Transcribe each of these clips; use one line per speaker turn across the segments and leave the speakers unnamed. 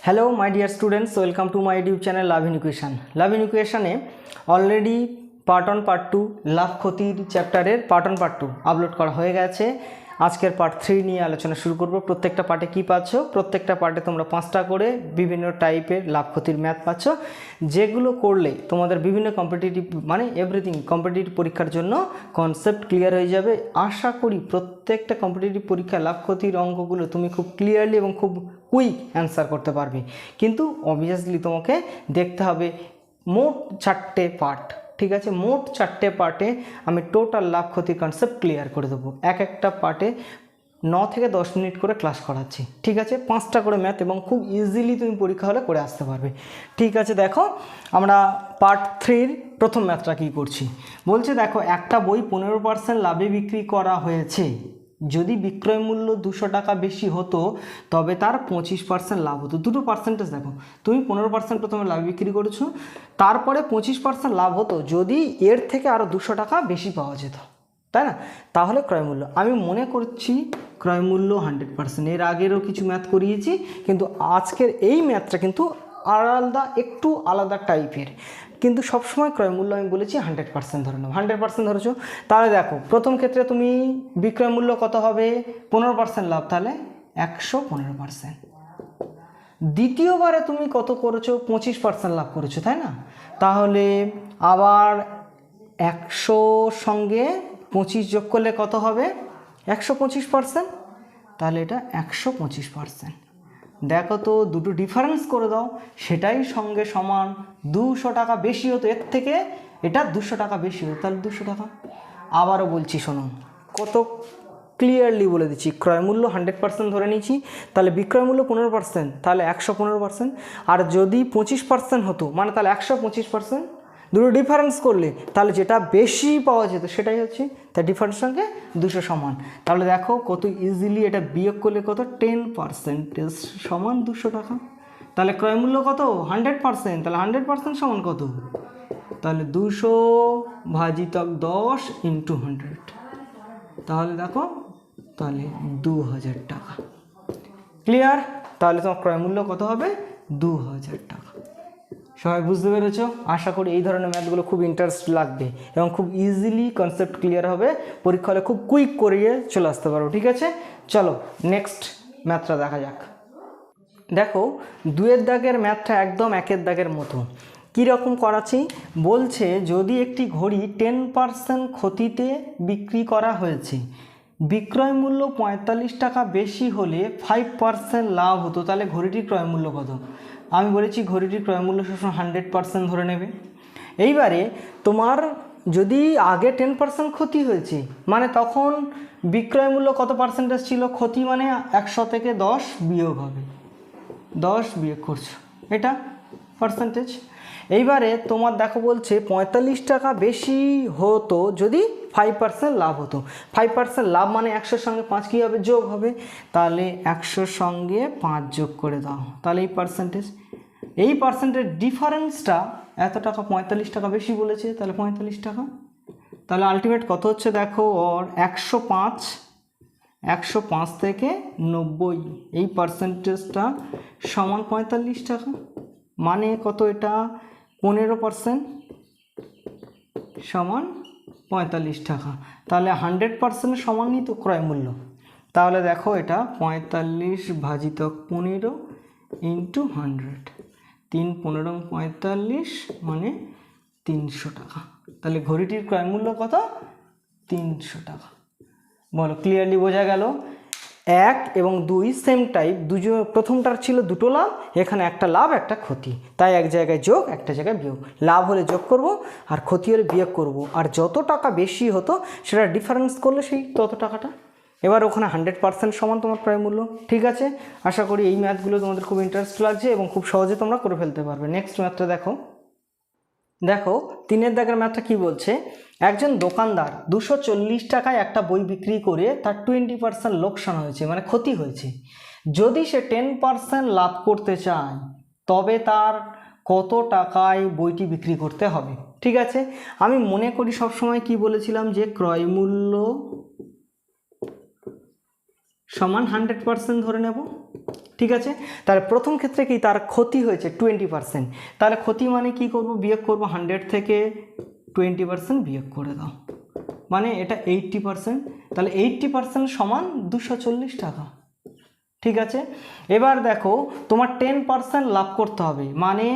Hello my dear students, welcome to my YouTube channel लाभ in equation. लाभ in इकुएशने already part 1 part 2 লাভ ক্ষতির চ্যাপ্টারের পার্ট 1 পার্ট 2 আপলোড করা হয়ে গেছে। আজকের পার্ট 3 নিয়ে আলোচনা শুরু করব। প্রত্যেকটা পার্টে কি পাচ্ছ, প্রত্যেকটা পার্টে তোমরা 5টা করে বিভিন্ন টাইপের লাভ ক্ষতির ম্যাথ পাচ্ছ, যেগুলো করলে তোমাদের বিভিন্ন কম্পিটিটিভ মানে এভরিথিং কম্পিটিটিভ পরীক্ষার জন্য কনসেপ্ট ক্লিয়ার হয়ে যাবে। আশা করি প্রত্যেকটা কম্পিটিটিভ পরীক্ষা লাভ ক্ষতির অঙ্কগুলো তুমি খুব ক্লিয়ারলি এবং খুব কুইক অ্যান্সার করতে পারবে। কিন্তু অবভিয়াসলি তোমাকে দেখতে হবে মোট 4টে পার্ট, ঠিক আছে? মোট 4টে পার্টে আমি টোটাল লাভ ক্ষতির কনসেপ্ট ক্লিয়ার করে দেবো। এক একটা পার্টে 9 থেকে 10 মিনিট করে ক্লাস করাচ্ছি, ঠিক আছে? 5টা করে ম্যাথ এবং খুব ইজিলি তুমি পরীক্ষা হলে করে আসতে পারবে, ঠিক আছে? দেখো আমরা পার্ট 3-র প্রথম ম্যাথটা কী করছি। বলছে দেখো, একটা বই 15% লাভে বিক্রি করা হয়েছে। যদি বিক্রয় মূল্য 200 টাকা বেশি হতো তবে তার 25% লাভ হতো। দুটো পার্সেন্টেজ দেখো, তুমি 15% প্রথমে লাভ বিক্রি করেছো, তারপরে 25% লাভ হতো যদি এর থেকে আরও 200 টাকা বেশি পাওয়া যেত, তাই না? তাহলে ক্রয় মূল্য, আমি মনে করছি ক্রয় মূল্য 100%। এর আগেরও কিছু ম্যাথ করিয়েছি, কিন্তু আজকের এই ম্যাথটা কিন্তু একটু আলাদা টাইপের। কিন্তু সবসময় ক্রয় মূল্য আমি বলেছি 100% ধরে নাও। 100% ধরেছো, তাহলে দেখো প্রথম ক্ষেত্রে তুমি বিক্রয় মূল্য কত হবে? 15% লাভ, তাহলে 115%। দ্বিতীয়বারে তুমি কত করেছো? 25% লাভ করেছো, তাই না? তাহলে আবার 100 সঙ্গে 25 যোগ করলে কত হবে? 125%। তাহলে এটা 125%। দেখো তো, দুটো ডিফারেন্স করে দাও, সেটাই সঙ্গে সমান 200 টাকা বেশি হতো এর থেকে, এটা 200 টাকা বেশি হতো, তাহলে 200 টাকা। আবারও বলছি শোনো, কত ক্লিয়ারলি বলে দিচ্ছি। ক্রয় মূল্য 100% ধরে নিয়েছি, তাহলে বিক্রয় মূল্য 15%, তাহলে 115%। আর যদি 25% হতো মানে তাহলে 125%। দুটো ডিফারেন্স করলে তাহলে যেটা বেশি পাওয়া যেত সেটাই হচ্ছে, তার ডিফারেন্স সঙ্গে 200 সমান। তাহলে দেখো কত ইজিলি এটা বিয়োগ করলে কত, 10% সমান 200 টাকা। তাহলে ক্রয় মূল্য কত? 100%, তাহলে 100% সমান কত? তাহলে 200 ভাজিতক 10 × 100, তাহলে দেখো তাহলে 2000 টাকা। ক্লিয়ার? তাহলে তোমার ক্রয় মূল্য কত হবে? 2000 টাকা। সবাই বুঝতে পেরেছো? আশা করি এই ধরনের ম্যাথগুলো খুব ইন্টারেস্ট লাগবে এবং খুব ইজিলি কনসেপ্ট ক্লিয়ার হবে। পরীক্ষা হলে খুব কুইক করিয়ে চলে আসতে পারো, ঠিক আছে? চলো নেক্সট ম্যাথটা দেখা যাক। দেখো 2-এর দাগের ম্যাথটা একদম 1-এর দাগের মতো। কীরকম করাচ্ছি বলছে, যদি একটি ঘড়ি 10% ক্ষতিতে বিক্রি করা হয়েছে, বিক্রয় মূল্য 45 টাকা বেশি হলে 5% লাভ হতো, তাহলে ঘড়িটির ক্রয় মূল্য কত? আমি বলেছি ঘড়িটির ক্রয় মূল্য সবসময় 100% ধরে নেবে। এইবারে তোমার যদি আগে 10% ক্ষতি হয়েছে মানে তখন বিক্রয় মূল্য কত পার্সেন্টেজ ছিল? ক্ষতি মানে 100 থেকে 10 বিয়োগ হবে, 10 বিয়োগ করছো, এটা পার্সেন্টেজ। এইবারে তোমার দেখো বলছে 45 টাকা বেশি হতো যদি 5% লাভ হতো। 5% লাভ মানে 100-র সঙ্গে 5 কী হবে? যোগ হবে। তাহলে 100-র সঙ্গে 5 যোগ করে দাও, তাহলে এই পার্সেন্টেজ ডিফারেন্সটা এত টাকা, 45 টাকা বেশি বলেছে, তাহলে 45 টাকা। তাহলে আলটিমেট কত হচ্ছে দেখো, ওর 105 থেকে 90 এই পার্সেন্টেজটা সমান 45 টাকা। মানে কত? এটা 15% সমান 45 টাকা। তাহলে 100% সমানই তো ক্রয় মূল্য। তাহলে দেখো এটা 45 ভাজিতক 15 × 100, 3 15 45 মানে 300 টাকা। তাহলে ঘড়িটির ক্রয় মূল্য কত? 300 টাকা। বলো, ক্লিয়ারলি বোঝা গেল? 1 এবং 2 সেম টাইপ, প্রথমটার ছিল দুটো লাভ, এখানে একটা লাভ একটা ক্ষতি, তাই এক জায়গায় যোগ একটা জায়গায় বিয়োগ। লাভ হলে যোগ করব আর ক্ষতি হলে বিয়োগ করব, আর যত টাকা বেশি হতো সেটা ডিফারেন্স করলে সেই তত টাকাটা। এবার ওখানে 100% সমান তোমার ক্রয় মূল্য, ঠিক আছে? আশা করি এই ম্যাথগুলো তোমাদের খুব ইন্টারেস্ট লাগছে এবং খুব সহজে তোমরা করে ফেলতে পারবে। নেক্সট ম্যাথটা দেখো। 3-এর দাগের ম্যাথটা কি বলছে, একজন দোকানদার 240 টাকায় একটা বই বিক্রি করে তার 20% লোকসান হয়েছে মানে ক্ষতি হয়েছে। যদি সে 10% লাভ করতে চায় তবে তার কত টাকায় বইটি বিক্রি করতে হবে? ঠিক আছে, আমি মনে করি সবসময় কি বলেছিলাম যে ক্রয় মূল্য সমান 100% ধরে নেব, ঠিক আছে। তাহলে প্রথম ক্ষেত্রে কি তার ক্ষতি হয়েছে 20%, তাহলে ক্ষতি মানে কি করব, বিয়োগ করব 100 থেকে 20% বিয়োগ করে দাও, মানে এটা 80%, তাহলে 80% সমান 240 টাকা, ঠিক আছে। এবার দেখো তোমার 10% লাভ করতে হবে, মানে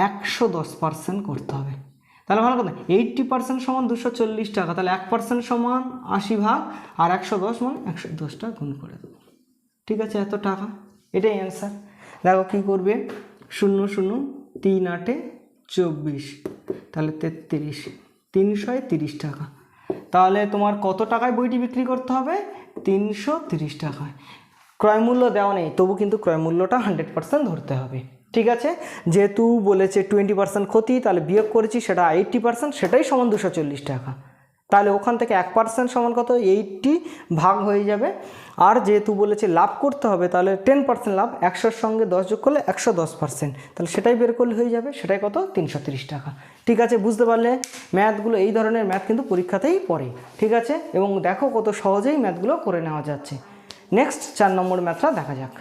110% করতে হবে। তাহলে ভালো কথা, 80% সমান 240 টাকা, তাহলে 1% সমান 80 ভাগ, আর 110 মানে 110টা গুণ করে দেবো, ঠিক আছে, এত টাকা, এটাই অ্যান্সার। দেখো কী করবে, 0 0 3 8 24, তাহলে 33, 330 টাকা। তাহলে তোমার কত টাকায় বইটি বিক্রি করতে হবে, 330 টাকায়। ক্রয় মূল্য দেওয়া নেই, তবু কিন্তু ক্রয় মূল্যটা 100% ধরতে হবে, ঠিক আছে। যেহেতু বলেছে 20% ক্ষতি, তাহলে বিয়োগ করেছি সেটা 80%, সেটাই সমান 240 টাকা। তাহলে ওখান থেকে 1% সমান কত, 80 ভাগ হয়ে যাবে। আর যেহেতু বলেছে লাভ করতে হবে, তাহলে 10% লাভ, 100-র সঙ্গে 10 যোগ করলে 110%, তাহলে সেটাই বের করলে হয়ে যাবে, সেটাই কত, 330 টাকা, ঠিক আছে। বুঝতে পারলে ম্যাথগুলো, এই ধরনের ম্যাথ কিন্তু পরীক্ষাতেই পড়ে, ঠিক আছে। এবং দেখো কত সহজেই ম্যাথগুলো করে নেওয়া যাচ্ছে। নেক্সট 4 নম্বর ম্যাথটা দেখা যাক।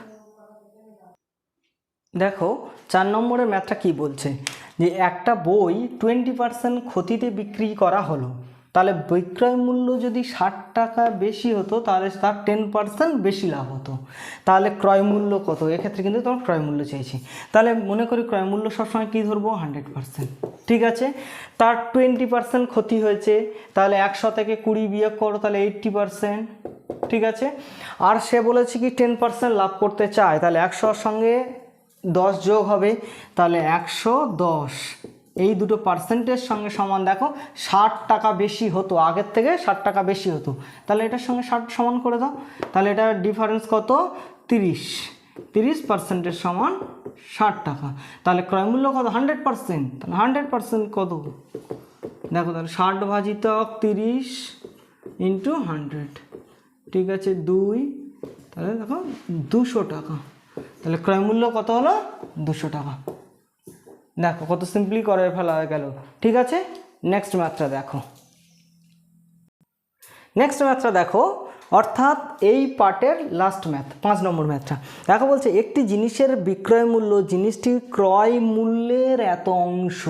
দেখো 4 নম্বরের ম্যাথটা কি বলছে, যে একটা বই 20% ক্ষতিতে বিক্রি করা হলো, তাহলে বিক্রয় মূল্য যদি 60 টাকা বেশি হতো, তাহলে তার 10% বেশি লাভ হতো। তাহলে ক্রয় মূল্য কত, এক্ষেত্রে কিন্তু তোমার ক্রয় মূল্য চাইছি। তাহলে মনে করি ক্রয় মূল্য সবসময় কী ধরবো, 100%, ঠিক আছে। তার 20% ক্ষতি হয়েছে, তাহলে 100 থেকে 20 বিয়োগ করো, তাহলে 80%, ঠিক আছে। আর সে বলেছে কি 10% লাভ করতে চায়, তাহলে 100-র সঙ্গে 10 যোগ হবে, তাহলে 110, এই দুটো পার্সেন্টের সঙ্গে সমান। দেখো 60 টাকা বেশি হতো, আগের থেকে 60 টাকা বেশি হতো, তাহলে এটার সঙ্গে 60 সমান করে দাও, তাহলে এটার ডিফারেন্স কত, 30% সমান 60 টাকা। তাহলে ক্রয় মূল্য কত, 100%, তাহলে 100% কত, দেখো তাহলে 60 ভাজিত 30 ইন্টু 100, ঠিক আছে 2, তাহলে দেখো 200 টাকা। তাহলে ক্রয় মূল্য কত হলো, 200 টাকা। দেখো কত সিম্পলি করে ফেলা গেল, ঠিক আছে। নেক্সট ম্যাথটা দেখো, নেক্সট ম্যাথটা দেখো, অর্থাৎ এই পার্টের লাস্ট ম্যাথ, 5 নম্বর ম্যাথটা দেখো। বলছে একটি জিনিসের বিক্রয় মূল্য জিনিসটির ক্রয় মূল্যের এত অংশ,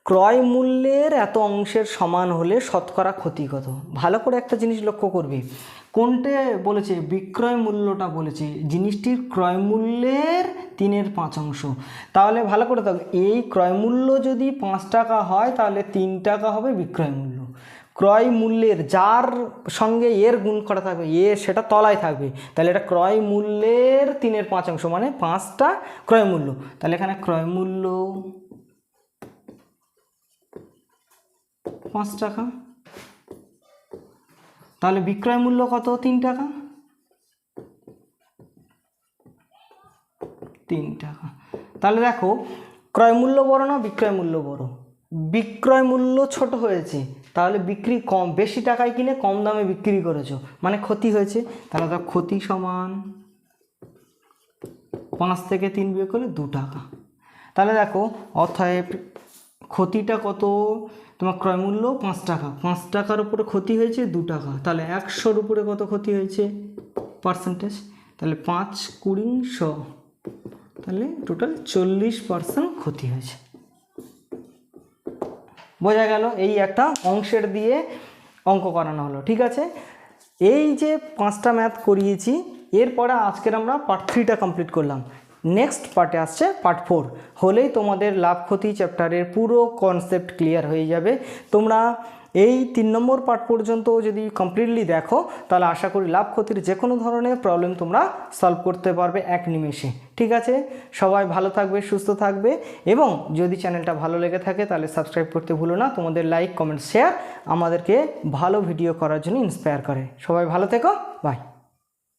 ক্রয় মূল্যের এত অংশের সমান হলে শতকরা ক্ষতি কত। ভালো করে একটা জিনিস লক্ষ্য করবি, কোনটা বলেছে, বিক্রয় মূল্যটা বলেছে, জিনিসটির ক্রয় মূল্যের 3/5 অংশ। তাহলে ভালো করে দেখো, এই ক্রয় মূল্য যদি 5 টাকা হয়, তাহলে 3 টাকা হবে বিক্রয় মূল্য। ক্রয় মূল্যের যার সঙ্গে এর গুণ করা থাকবে, সেটা তলায় থাকবে, তাহলে এটা ক্রয় মূল্যের 3/5 অংশ, মানে 5টা ক্রয় মূল্য। তাহলে এখানে ক্রয় মূল্য 5 টাকা, তাহলে বিক্রয় মূল্য কত, 3 টাকা, 3 টাকা। তাহলে দেখো ক্রয় মূল্য বড় না বিক্রয় মূল্য বড়, বিক্রয় মূল্য ছোট হয়েছে, তাহলে বিক্রি কম, বেশি টাকায় কিনে কম দামে বিক্রি করেছো, মানে ক্ষতি হয়েছে। তাহলে দেখো ক্ষতি সমান 5 থেকে 3 বিয়োগ করলে 2 টাকা। তাহলে দেখো অতএব ক্ষতিটা কত, তোমার ক্রয় মূল্য 5 টাকা, 5 টাকার উপরে ক্ষতি হয়েছে 2 টাকা, তাহলে 100-র উপরে কত ক্ষতি হয়েছে, পার্সেন্টেজ, তাহলে 5 20 100, তাহলে টোটাল 40% ক্ষতি হয়েছে। বোঝা গেল, এই একটা অংশের দিয়ে অঙ্ক করানো হলো, ঠিক আছে। এই যে 5টা ম্যাথ করিয়েছি, এরপরে আজকের আমরা পার্ট 3টা কমপ্লিট করলাম। নেক্সট পার্টে আসছে পার্ট 4, হলেই তোমাদের লাভ ক্ষতি চ্যাপ্টারের পুরো কনসেপ্ট ক্লিয়ার হয়ে যাবে। তোমরা এই 3 নম্বর পার্ট পর্যন্ত যদি কমপ্লিটলি দেখো, তাহলে আশা করি লাভ ক্ষতির যে কোনো ধরনের প্রবলেম তোমরা সলভ করতে পারবে এক নিমেষে, ঠিক আছে। সবাই ভালো থাকবে, সুস্থ থাকবে, এবং যদি চ্যানেলটা ভালো লেগে থাকে তাহলে সাবস্ক্রাইব করতে ভুলো না। তোমাদের লাইক, কমেন্ট, শেয়ার আমাদেরকে ভালো ভিডিও করার জন্য ইন্সপায়ার করে। সবাই ভালো থেকো, বাই।